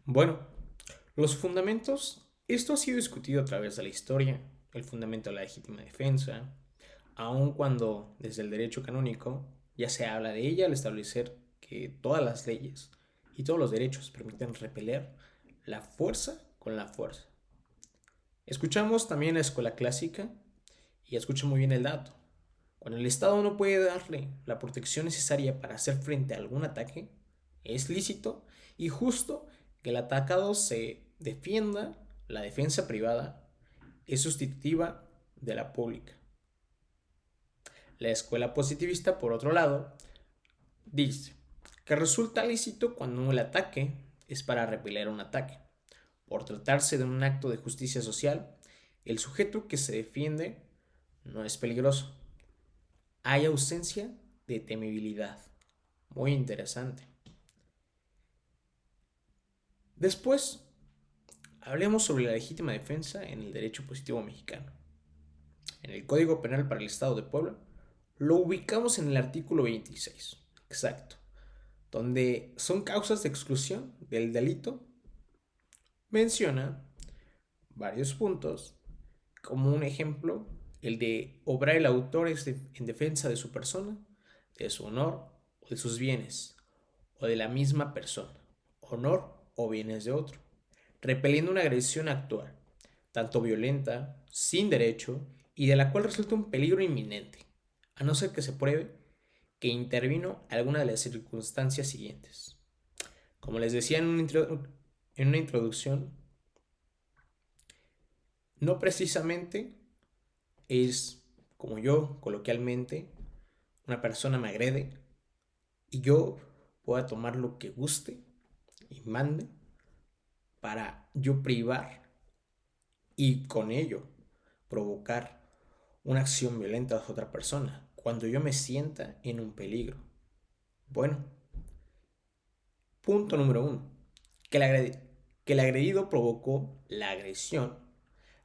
Bueno, los fundamentos, esto ha sido discutido a través de la historia, el fundamento de la legítima defensa, aun cuando desde el derecho canónico ya se habla de ella al establecer que todas las leyes y todos los derechos permiten repeler la fuerza con la fuerza. Escuchamos también la escuela clásica y escucha muy bien el dato. Cuando el Estado no puede darle la protección necesaria para hacer frente a algún ataque, es lícito y justo que el atacado se defienda. La defensa privada es sustitutiva de la pública. La escuela positivista, por otro lado, dice que resulta lícito cuando el ataque es para repeler un ataque. Por tratarse de un acto de justicia social, el sujeto que se defiende no es peligroso. Hay ausencia de temibilidad. Muy interesante. Después, hablemos sobre la legítima defensa en el derecho positivo mexicano. En el Código Penal para el Estado de Puebla, lo ubicamos en el artículo 26, exacto, donde son causas de exclusión del delito. Menciona varios puntos, como un ejemplo, el de obrar el autor en defensa de su persona, de su honor o de sus bienes, o de la misma persona, honor o bienes de otro, repeliendo una agresión actual, tanto violenta, sin derecho, y de la cual resulta un peligro inminente, a no ser que se pruebe que intervino alguna de las circunstancias siguientes. Como les decía en una introducción, no precisamente es como yo, coloquialmente, una persona me agrede y yo pueda tomar lo que guste y mande para yo privar y con ello provocar una acción violenta a otra persona cuando yo me sienta en un peligro. Bueno, punto número uno, que el agredido provocó la agresión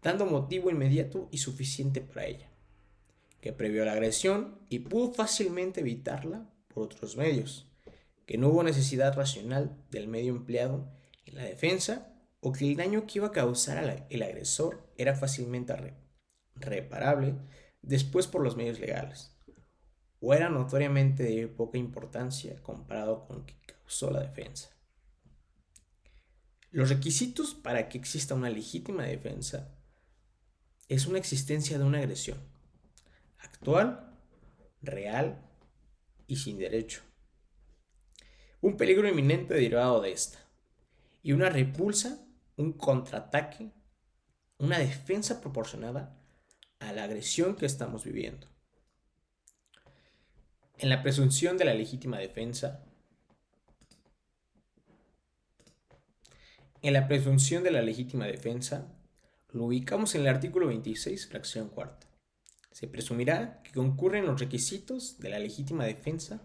dando motivo inmediato y suficiente para ella, que previó la agresión y pudo fácilmente evitarla por otros medios, que no hubo necesidad racional del medio empleado en la defensa o que el daño que iba a causar el agresor era fácilmente reparable después por los medios legales, o era notoriamente de poca importancia comparado con lo que causó la defensa. Los requisitos para que exista una legítima defensa es una existencia de una agresión actual, real y sin derecho, un peligro inminente derivado de esta, y una repulsa, un contraataque, una defensa proporcionada a la agresión que estamos viviendo. En la presunción de la legítima defensa, en la presunción de la legítima defensa, lo ubicamos en el artículo 26, fracción cuarta. Se presumirá que concurren los requisitos de la legítima defensa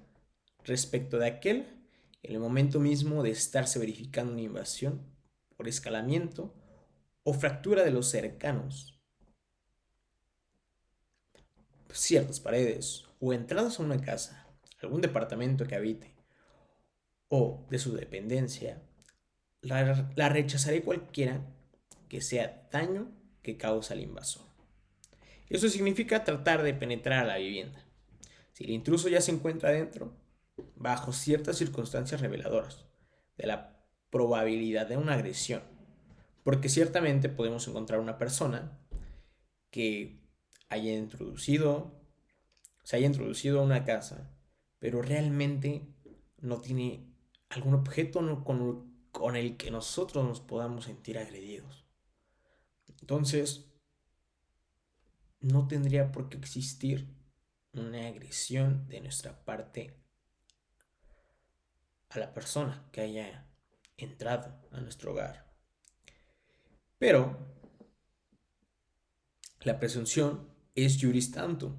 respecto de aquel en el momento mismo de estarse verificando una invasión por escalamiento o fractura de los cercanos, ciertas paredes o entradas a una casa, algún departamento que habite o de su dependencia, la rechazaré cualquiera que sea daño que causa el invasor. Eso significa tratar de penetrar a la vivienda. Si el intruso ya se encuentra dentro, bajo ciertas circunstancias reveladoras de la probabilidad de una agresión, porque ciertamente podemos encontrar una persona que haya introducido, se haya introducido a una casa, pero realmente no tiene algún objeto con el que nosotros nos podamos sentir agredidos. Entonces, no tendría por qué existir una agresión de nuestra parte a la persona que haya entrado a nuestro hogar. Pero la presunción es juris tantum,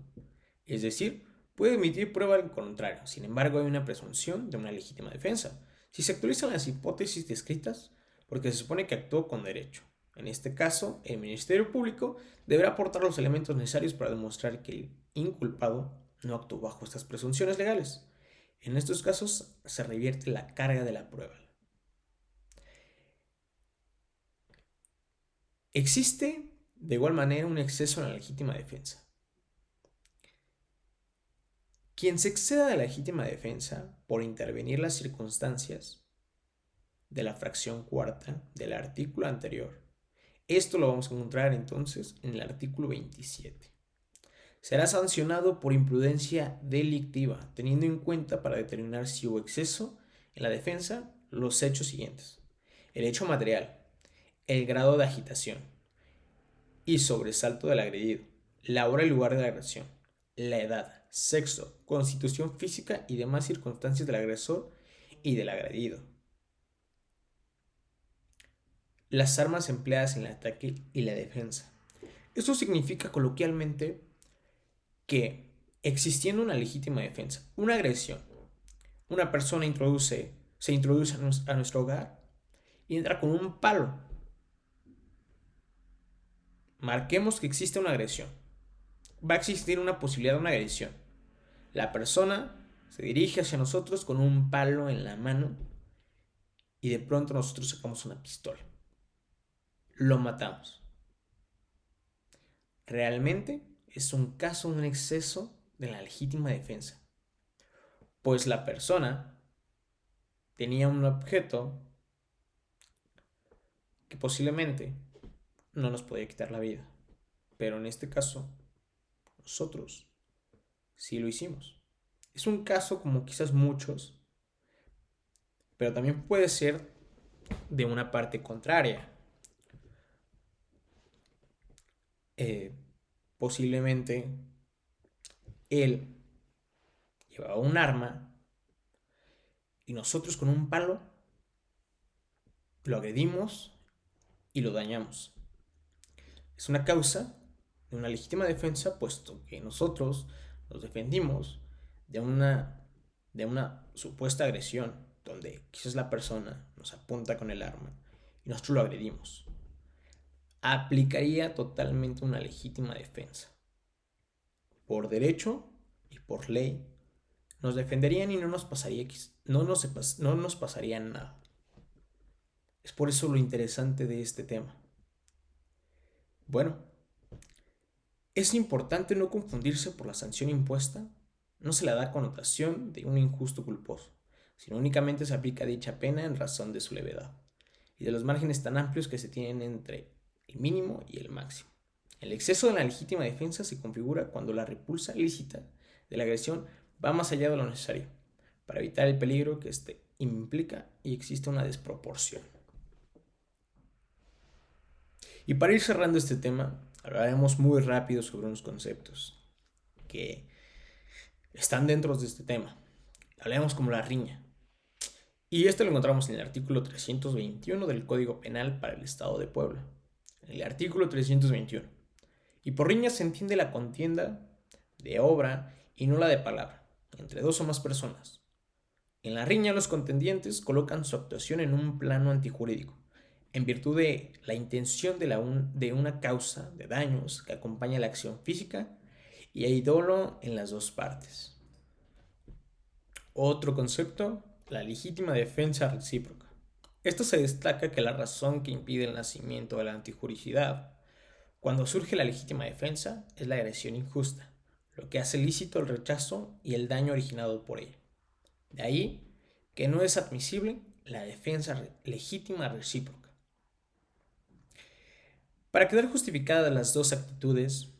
es decir, puede emitir prueba al contrario. Sin embargo, hay una presunción de una legítima defensa si se actualizan las hipótesis descritas porque se supone que actuó con derecho. En este caso, el Ministerio Público deberá aportar los elementos necesarios para demostrar que el inculpado no actuó bajo estas presunciones legales. En estos casos se revierte la carga de la prueba. Existe de igual manera un exceso en la legítima defensa. Quien se exceda de la legítima defensa por intervenir las circunstancias de la fracción cuarta del artículo anterior. Esto lo vamos a encontrar entonces en el artículo 27. Será sancionado por imprudencia delictiva, teniendo en cuenta para determinar si hubo exceso en la defensa los hechos siguientes: el hecho material, el grado de agitación y sobresalto del agredido, la hora y lugar de la agresión, la edad, sexo, constitución física y demás circunstancias del agresor y del agredido, las armas empleadas en el ataque y la defensa. Esto significa coloquialmente que, existiendo una legítima defensa, una agresión, una persona se introduce a nuestro hogar y entra con un palo. Marquemos que existe una agresión. Va a existir una posibilidad de una agresión. La persona se dirige hacia nosotros con un palo en la mano y de pronto nosotros sacamos una pistola. Lo matamos. Realmente es un caso de un exceso de la legítima defensa, pues la persona tenía un objeto que posiblemente no nos podía quitar la vida, pero en este caso nosotros sí lo hicimos. Es un caso como quizás muchos, pero también puede ser de una parte contraria. Posiblemente él llevaba un arma y nosotros con un palo lo agredimos y lo dañamos. Es una causa de una legítima defensa, puesto que nosotros nos defendimos de una supuesta agresión, donde quizás la persona nos apunta con el arma y nosotros lo agredimos. Aplicaría totalmente una legítima defensa. Por derecho y por ley, nos defenderían y no nos pasaría nada. Es por eso lo interesante de este tema. Bueno, es importante no confundirse por la sanción impuesta. No se le da connotación de un injusto culposo, sino únicamente se aplica dicha pena en razón de su levedad y de los márgenes tan amplios que se tienen entre el mínimo y el máximo. El exceso de la legítima defensa se configura cuando la repulsa lícita de la agresión va más allá de lo necesario para evitar el peligro que éste implica y existe una desproporción. Y para ir cerrando este tema, hablaremos muy rápido sobre unos conceptos que están dentro de este tema. Hablaremos como la riña. Y esto lo encontramos en el artículo 321 del Código Penal para el Estado de Puebla. En el artículo 321. Y por riña se entiende la contienda de obra y no la de palabra, entre dos o más personas. En la riña los contendientes colocan su actuación en un plano antijurídico, en virtud de la intención de una causa de daños que acompaña la acción física y hay dolo en las dos partes. Otro concepto, la legítima defensa recíproca. Esto se destaca que la razón que impide el nacimiento de la antijuricidad, cuando surge la legítima defensa, es la agresión injusta, lo que hace lícito el rechazo y el daño originado por ella. De ahí que no es admisible la defensa legítima recíproca. Para quedar justificadas las dos actitudes,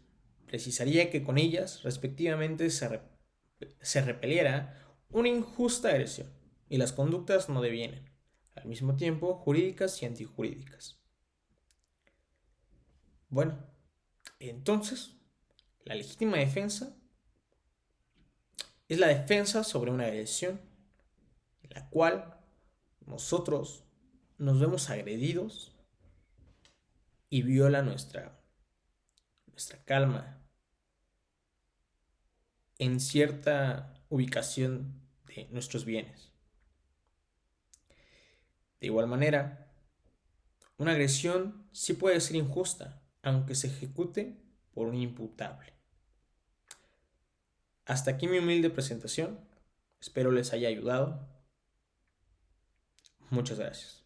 precisaría que con ellas, respectivamente, se repeliera una injusta agresión y las conductas no devienen, al mismo tiempo, jurídicas y antijurídicas. Bueno, entonces, la legítima defensa es la defensa sobre una agresión en la cual nosotros nos vemos agredidos y viola nuestra calma en cierta ubicación de nuestros bienes. De igual manera, una agresión sí puede ser injusta, aunque se ejecute por un imputable. Hasta aquí mi humilde presentación. Espero les haya ayudado. Muchas gracias.